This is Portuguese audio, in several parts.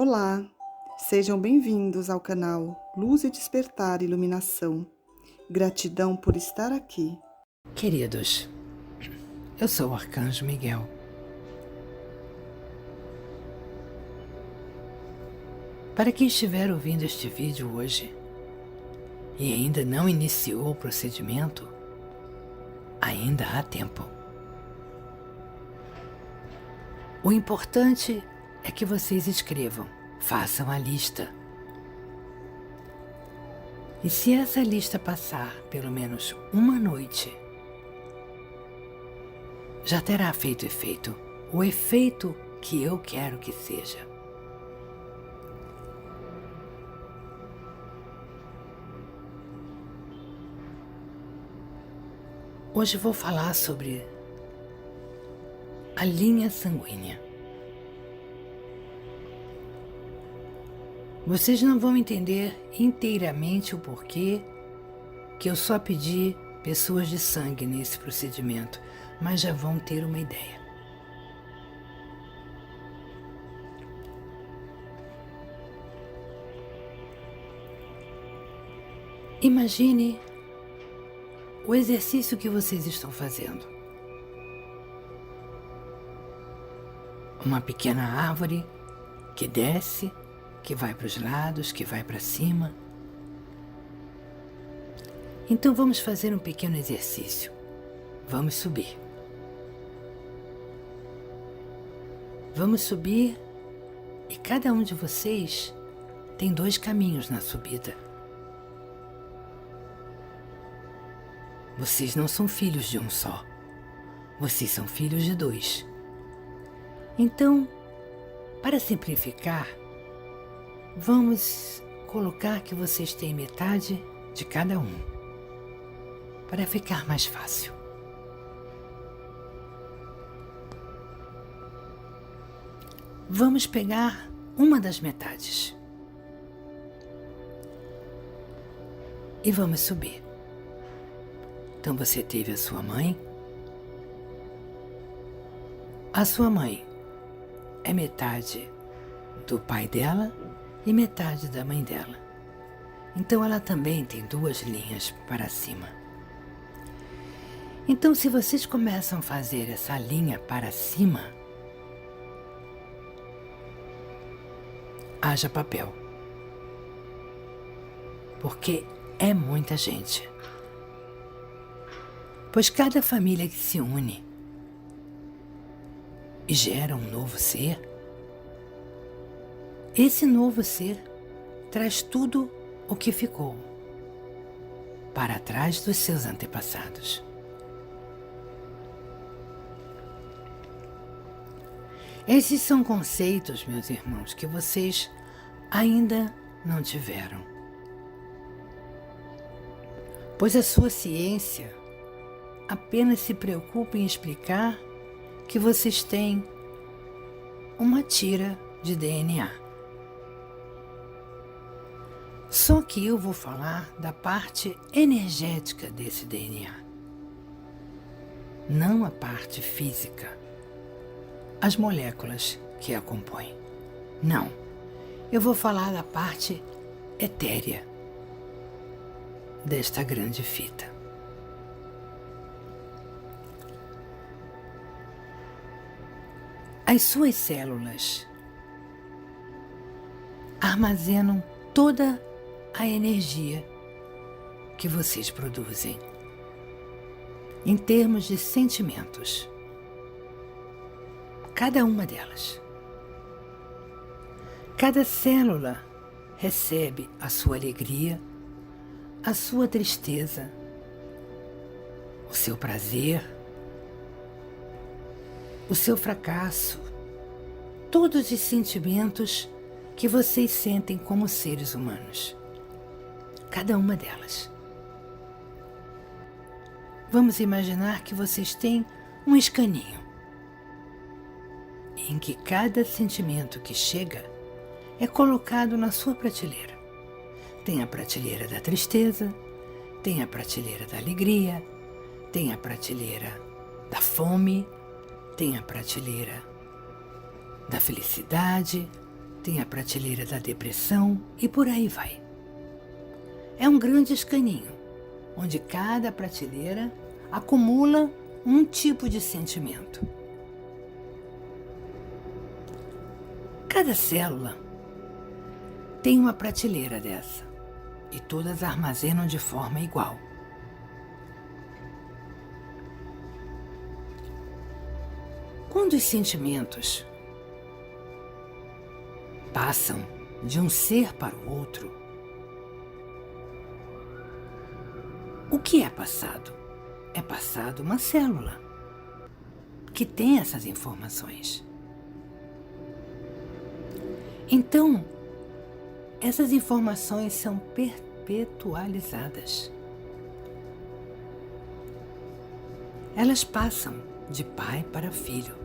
Olá, sejam bem-vindos ao canal Luz e Despertar Iluminação. Gratidão por estar aqui. Queridos, eu sou o Arcanjo Miguel. Para quem estiver ouvindo este vídeo hoje e ainda não iniciou o procedimento, ainda há tempo. O importante é que vocês escrevam, façam a lista. E se essa lista passar pelo menos uma noite, já terá feito efeito, o efeito que eu quero que seja. Hoje vou falar sobre a linha sanguínea. Vocês não vão entender inteiramente o porquê que eu só pedi pessoas de sangue nesse procedimento, mas já vão ter uma ideia. Imagine o exercício que vocês estão fazendo. Uma pequena árvore que desce, que vai para os lados, que vai para cima. Então vamos fazer um pequeno exercício. Vamos subir. Vamos subir e cada um de vocês tem 2 caminhos na subida. Vocês não são filhos de um só. Vocês são filhos de 2. Então, para simplificar, vamos colocar que vocês têm metade de cada um, para ficar mais fácil. Vamos pegar uma das metades e vamos subir. Então você teve a sua mãe. A sua mãe é metade do pai dela e metade da mãe dela. Então ela também tem 2 linhas para cima. Então se vocês começam a fazer essa linha para cima, haja papel. Porque é muita gente. Pois cada família que se une e gera um novo ser, esse novo ser traz tudo o que ficou para trás dos seus antepassados. Esses são conceitos, meus irmãos, que vocês ainda não tiveram. Pois a sua ciência apenas se preocupa em explicar que vocês têm uma tira de DNA. Só que eu vou falar da parte energética desse DNA, não a parte física, as moléculas que a compõem. Não, eu vou falar da parte etérea desta grande fita. As suas células armazenam toda a energia que vocês produzem em termos de sentimentos. Cada uma delas. Cada célula recebe a sua alegria, a sua tristeza, o seu prazer, o seu fracasso, todos os sentimentos que vocês sentem como seres humanos. Cada uma delas. Vamos imaginar que vocês têm um escaninho, em que cada sentimento que chega é colocado na sua prateleira. Tem a prateleira da tristeza, tem a prateleira da alegria, tem a prateleira da fome, tem a prateleira da felicidade, tem a prateleira da depressão e por aí vai. É um grande escaninho, onde cada prateleira acumula um tipo de sentimento. Cada célula tem uma prateleira dessa e todas armazenam de forma igual. Quando os sentimentos passam de um ser para o outro, o que é passado? É passado uma célula que tem essas informações. Então, essas informações são perpetualizadas. Elas passam de pai para filho.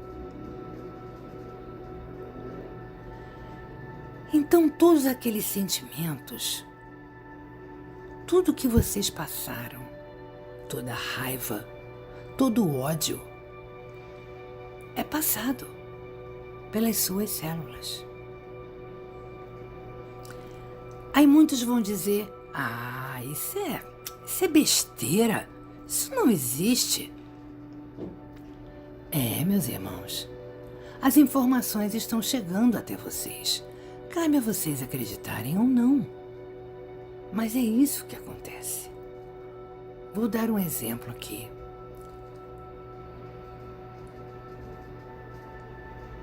Então, todos aqueles sentimentos, tudo que vocês passaram, toda a raiva, todo o ódio, é passado pelas suas células. Aí muitos vão dizer, isso é besteira, isso não existe. Meus irmãos, as informações estão chegando até vocês. Cabe a vocês acreditarem ou não. Mas é isso que acontece. Vou dar um exemplo aqui.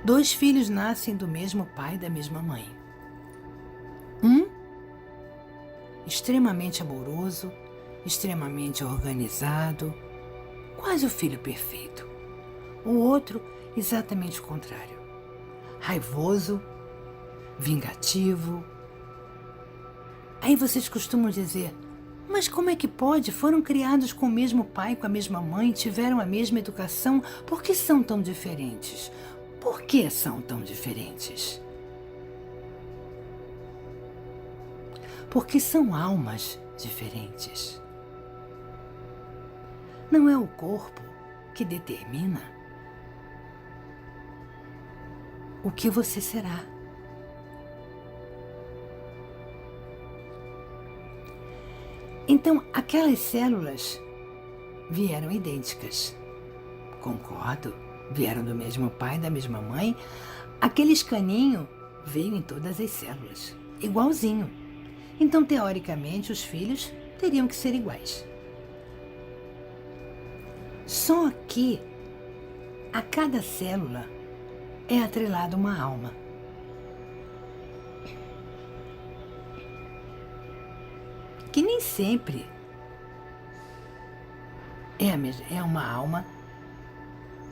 2 filhos nascem do mesmo pai e da mesma mãe. Um extremamente amoroso, extremamente organizado, quase o filho perfeito. O outro, exatamente o contrário. Raivoso, vingativo. Aí vocês costumam dizer, mas como é que pode? Foram criados com o mesmo pai, com a mesma mãe, tiveram a mesma educação, por que são tão diferentes? Por que são tão diferentes? Porque são almas diferentes. Não é o corpo que determina o que você será. Então, aquelas células vieram idênticas. Concordo, vieram do mesmo pai, da mesma mãe. Aquele escaninho veio em todas as células, igualzinho. Então, teoricamente, os filhos teriam que ser iguais. Só que a cada célula é atrelada uma alma. Que nem sempre é uma alma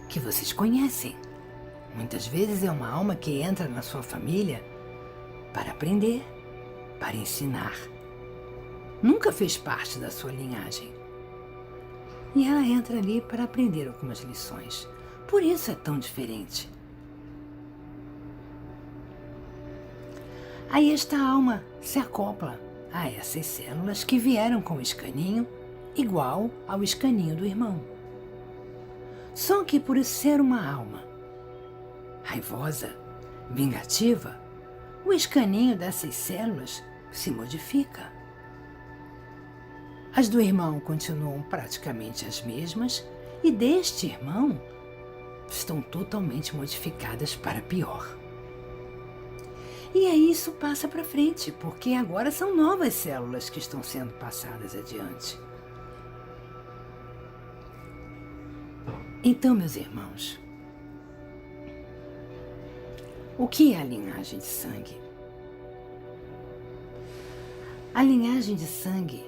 que vocês conhecem. Muitas vezes é uma alma que entra na sua família para aprender, para ensinar. Nunca fez parte da sua linhagem. E ela entra ali para aprender algumas lições. Por isso é tão diferente. Aí esta alma se acopla a essas células que vieram com o escaninho igual ao escaninho do irmão. Só que por ser uma alma raivosa, vingativa, o escaninho dessas células se modifica. As do irmão continuam praticamente as mesmas e deste irmão estão totalmente modificadas para pior. E aí isso passa para frente, porque agora são novas células que estão sendo passadas adiante. Então, meus irmãos, o que é a linhagem de sangue? A linhagem de sangue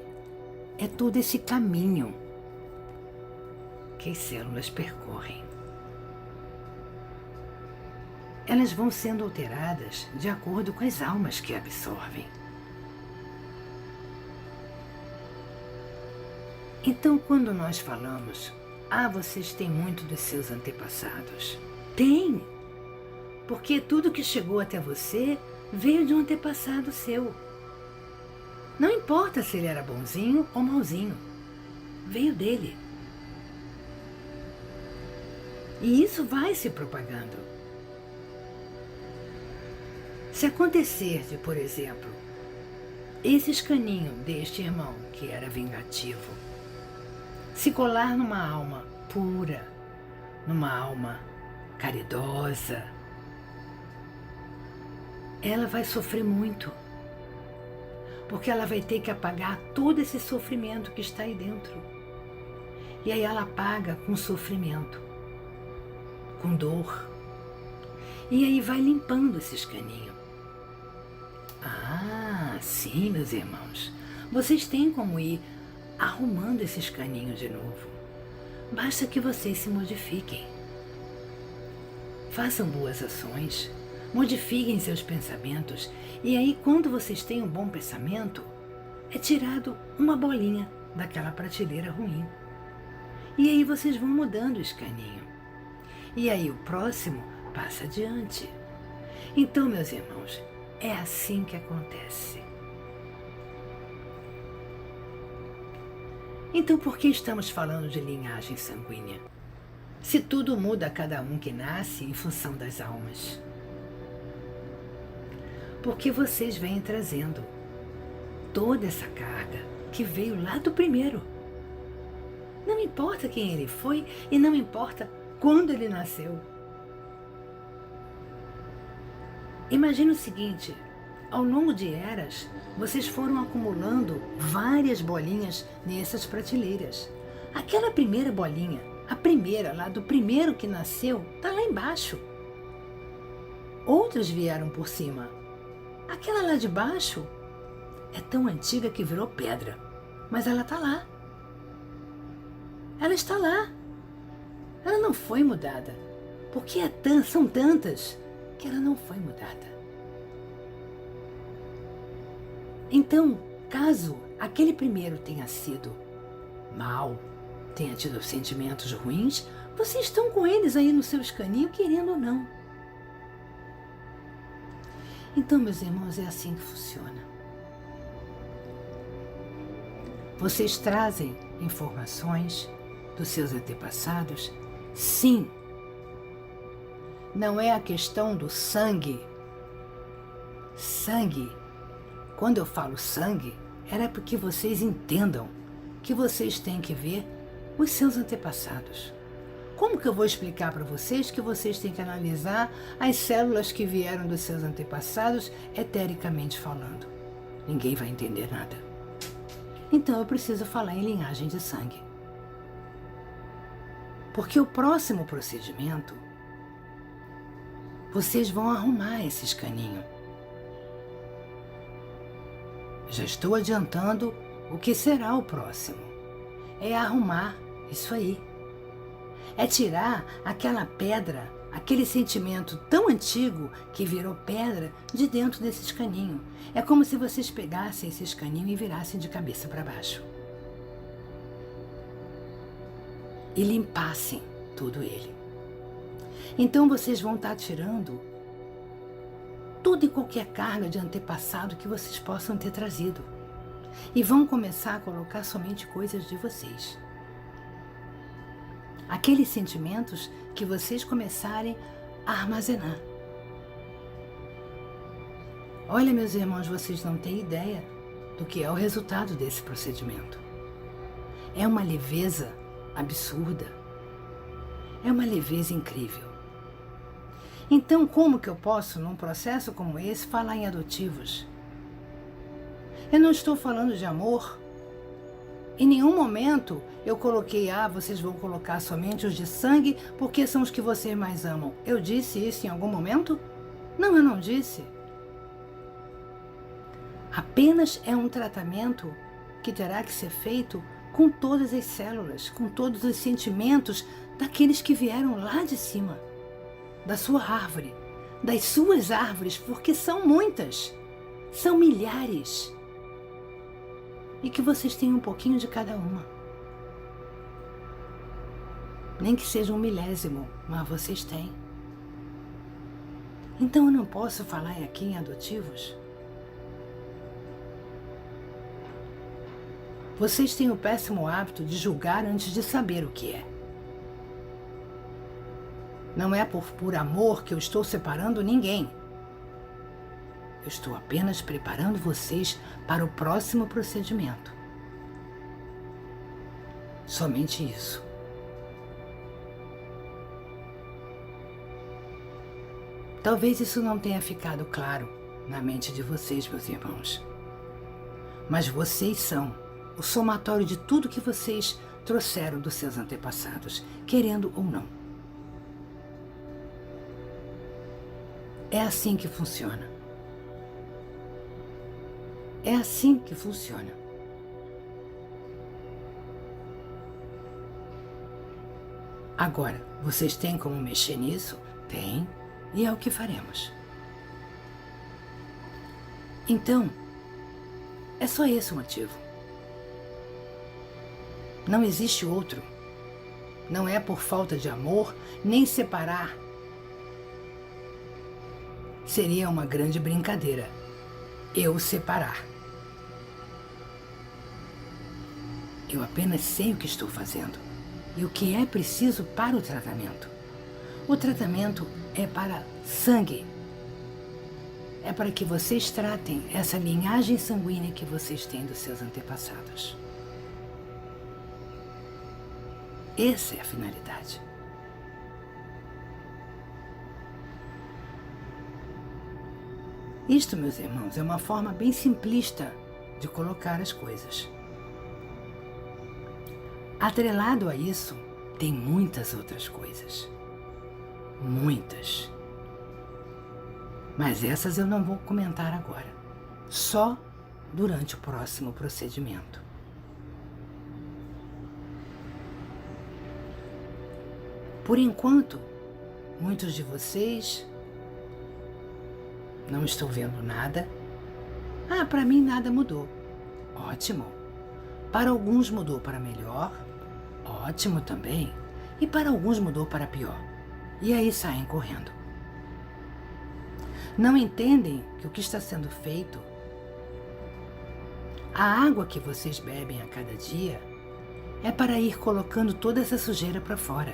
é todo esse caminho que as células percorrem. Elas vão sendo alteradas de acordo com as almas que absorvem. Então, quando nós falamos, vocês têm muito dos seus antepassados. Tem! Porque tudo que chegou até você veio de um antepassado seu. Não importa se ele era bonzinho ou mauzinho, veio dele. E isso vai se propagando. Se acontecer de, por exemplo, esse escaninho deste irmão, que era vingativo, se colar numa alma pura, numa alma caridosa, ela vai sofrer muito, porque ela vai ter que apagar todo esse sofrimento que está aí dentro. E aí ela apaga com sofrimento, com dor, e aí vai limpando esse escaninho. Ah, sim, meus irmãos, vocês têm como ir arrumando esse escaninho de novo. Basta que vocês se modifiquem. Façam boas ações, modifiquem seus pensamentos, e aí quando vocês têm um bom pensamento, é tirado uma bolinha daquela prateleira ruim. E aí vocês vão mudando o escaninho. E aí o próximo passa adiante. Então, meus irmãos, é assim que acontece. Então, por que estamos falando de linhagem sanguínea? Se tudo muda a cada um que nasce em função das almas. Porque vocês vêm trazendo toda essa carga que veio lá do primeiro. Não importa quem ele foi e não importa quando ele nasceu. Imagine o seguinte, ao longo de eras, vocês foram acumulando várias bolinhas nessas prateleiras. Aquela primeira bolinha, a primeira lá do primeiro que nasceu, está lá embaixo. Outras vieram por cima. Aquela lá de baixo é tão antiga que virou pedra, mas ela está lá. Ela está lá. Ela não foi mudada, porque são tantas que ela não foi mudada. Então, caso aquele primeiro tenha sido mal, tenha tido sentimentos ruins, vocês estão com eles aí no seu escaninho, querendo ou não. Então, meus irmãos, é assim que funciona. Vocês trazem informações dos seus antepassados? Sim. Não é a questão do sangue. Sangue. Quando eu falo sangue, era porque vocês entendam que vocês têm que ver os seus antepassados. Como que eu vou explicar para vocês que vocês têm que analisar as células que vieram dos seus antepassados, etericamente falando? Ninguém vai entender nada. Então eu preciso falar em linhagem de sangue. Porque o próximo procedimento, vocês vão arrumar esse escaninho. Já estou adiantando o que será o próximo. É arrumar isso aí. É tirar aquela pedra, aquele sentimento tão antigo que virou pedra de dentro desse escaninho. É como se vocês pegassem esse escaninho e virassem de cabeça para baixo. E limpassem tudo ele. Então vocês vão estar tirando toda e qualquer carga de antepassado que vocês possam ter trazido. E vão começar a colocar somente coisas de vocês. Aqueles sentimentos que vocês começarem a armazenar. Olha, meus irmãos, vocês não têm ideia do que é o resultado desse procedimento. É uma leveza absurda. É uma leveza incrível. Então, como que eu posso, num processo como esse, falar em adotivos? Eu não estou falando de amor. Em nenhum momento eu coloquei, vocês vão colocar somente os de sangue porque são os que vocês mais amam. Eu disse isso em algum momento? Não, eu não disse. Apenas é um tratamento que terá que ser feito com todas as células, com todos os sentimentos daqueles que vieram lá de cima, da sua árvore, das suas árvores, porque são muitas, são milhares. E que vocês tenham um pouquinho de cada uma. Nem que seja 1/1000, mas vocês têm. Então eu não posso falar aqui em adotivos? Vocês têm o péssimo hábito de julgar antes de saber o que é. Não é por amor que eu estou separando ninguém. Eu estou apenas preparando vocês para o próximo procedimento. Somente isso. Talvez isso não tenha ficado claro na mente de vocês, meus irmãos. Mas vocês são o somatório de tudo que vocês trouxeram dos seus antepassados, querendo ou não. É assim que funciona. É assim que funciona. Agora, vocês têm como mexer nisso? Tem, e é o que faremos. Então, é só esse o motivo. Não existe outro. Não é por falta de amor, nem separar. Seria uma grande brincadeira eu separar. Eu apenas sei o que estou fazendo e o que é preciso para o tratamento. O tratamento é para sangue. É para que vocês tratem essa linhagem sanguínea que vocês têm dos seus antepassados. Essa é a finalidade. Isto, meus irmãos, é uma forma bem simplista de colocar as coisas. Atrelado a isso, tem muitas outras coisas. Muitas. Mas essas eu não vou comentar agora. Só durante o próximo procedimento. Por enquanto, muitos de vocês não estão vendo nada. Para mim nada mudou. Ótimo. Para alguns mudou para melhor. Ótimo também. E para alguns mudou para pior. E aí saem correndo. Não entendem que o que está sendo feito, a água que vocês bebem a cada dia, é para ir colocando toda essa sujeira para fora.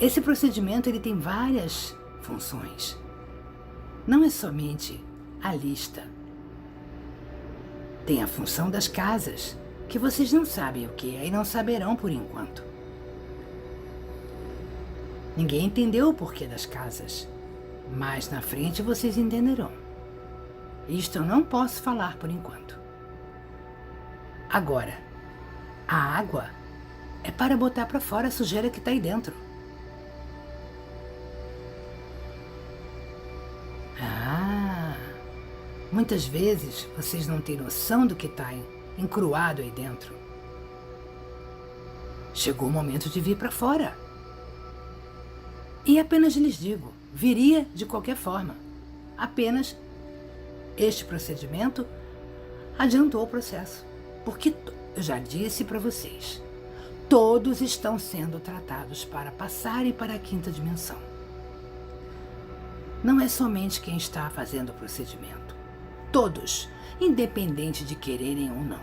Esse procedimento ele tem várias funções. Não é somente a lista. Tem a função das casas, que vocês não sabem o que é e não saberão por enquanto. Ninguém entendeu o porquê das casas, mas na frente vocês entenderão. Isto eu não posso falar por enquanto. Agora, a água é para botar para fora a sujeira que está aí dentro. Muitas vezes vocês não têm noção do que está encruado aí dentro. Chegou o momento de vir para fora. E apenas lhes digo, viria de qualquer forma. Apenas este procedimento adiantou o processo. Porque eu já disse para vocês, todos estão sendo tratados para passarem para a quinta dimensão. Não é somente quem está fazendo o procedimento. Todos, independente de quererem ou não.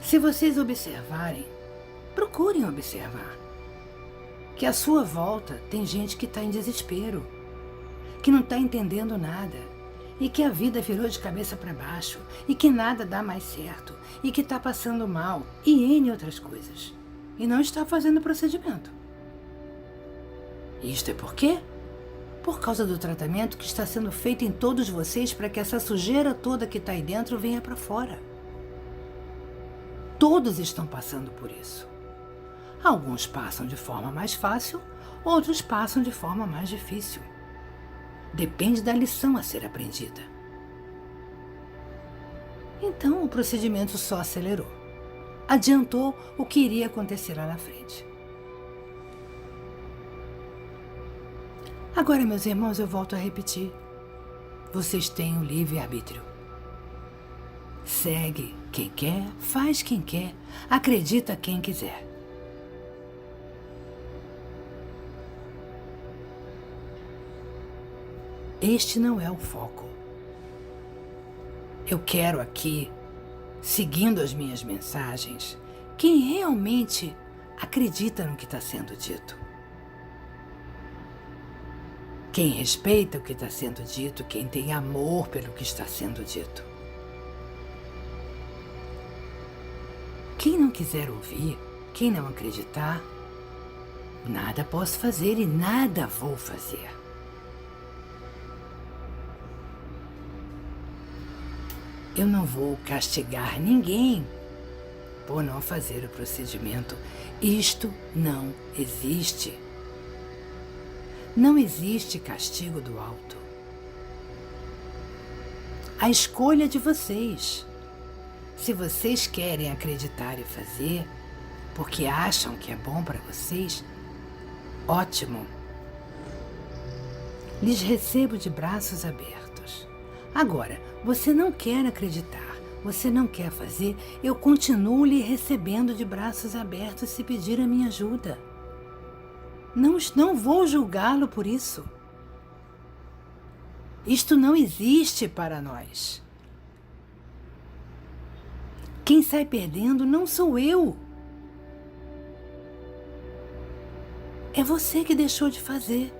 Se vocês observarem, procurem observar que à sua volta tem gente que está em desespero, que não está entendendo nada e que a vida virou de cabeça para baixo e que nada dá mais certo e que está passando mal e N outras coisas e não está fazendo o procedimento. Isto é por quê? Por causa do tratamento que está sendo feito em todos vocês para que essa sujeira toda que está aí dentro venha para fora. Todos estão passando por isso. Alguns passam de forma mais fácil, outros passam de forma mais difícil. Depende da lição a ser aprendida. Então o procedimento só acelerou. Adiantou o que iria acontecer lá na frente. Agora, meus irmãos, eu volto a repetir. Vocês têm o livre-arbítrio. Segue quem quer, faz quem quer, acredita quem quiser. Este não é o foco. Eu quero aqui, seguindo as minhas mensagens, quem realmente acredita no que está sendo dito. Quem respeita o que está sendo dito, quem tem amor pelo que está sendo dito. Quem não quiser ouvir, quem não acreditar, nada posso fazer e nada vou fazer. Eu não vou castigar ninguém por não fazer o procedimento. Isto não existe. Não existe castigo do alto. A escolha é de vocês. Se vocês querem acreditar e fazer, porque acham que é bom para vocês, ótimo. Lhes recebo de braços abertos. Agora, você não quer acreditar, você não quer fazer, eu continuo lhe recebendo de braços abertos se pedir a minha ajuda. Não vou julgá-lo por isso. Isto não existe para nós. Quem sai perdendo não sou eu. É você que deixou de fazer,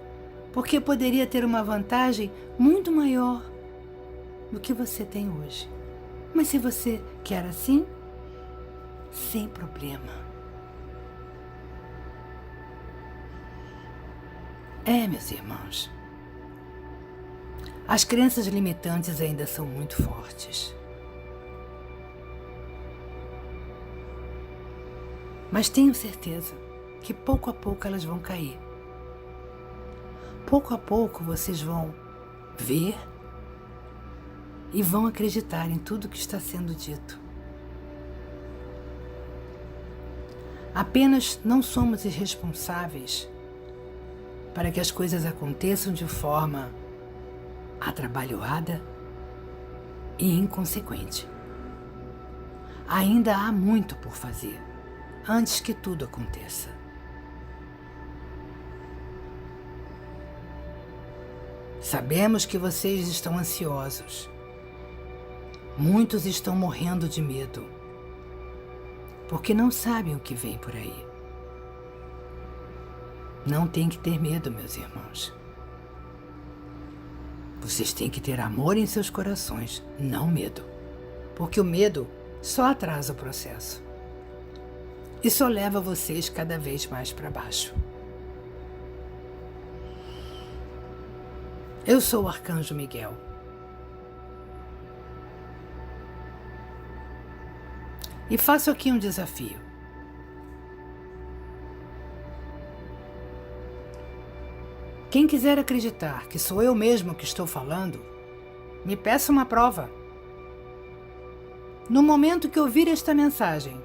porque poderia ter uma vantagem muito maior do que você tem hoje. Mas se você quer assim, sem problema. Meus irmãos, as crenças limitantes ainda são muito fortes. Mas tenho certeza que pouco a pouco elas vão cair. Pouco a pouco vocês vão ver e vão acreditar em tudo que está sendo dito. Apenas não somos irresponsáveis para que as coisas aconteçam de forma atrabalhoada e inconsequente. Ainda há muito por fazer antes que tudo aconteça. Sabemos que vocês estão ansiosos. Muitos estão morrendo de medo, porque não sabem o que vem por aí. Não tem que ter medo, meus irmãos. Vocês têm que ter amor em seus corações, não medo. Porque o medo só atrasa o processo. E só leva vocês cada vez mais para baixo. Eu sou o Arcanjo Miguel. E faço aqui um desafio. Quem quiser acreditar que sou eu mesmo que estou falando, me peça uma prova. No momento que ouvir esta mensagem,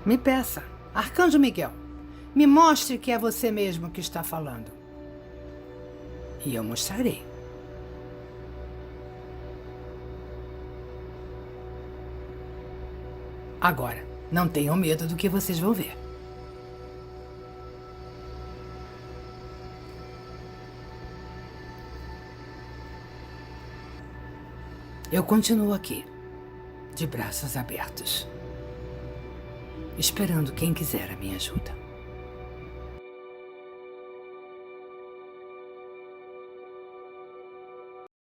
me peça, Arcanjo Miguel, me mostre que é você mesmo que está falando. E eu mostrarei. Agora, não tenham medo do que vocês vão ver. Eu continuo aqui, de braços abertos, esperando quem quiser a minha ajuda.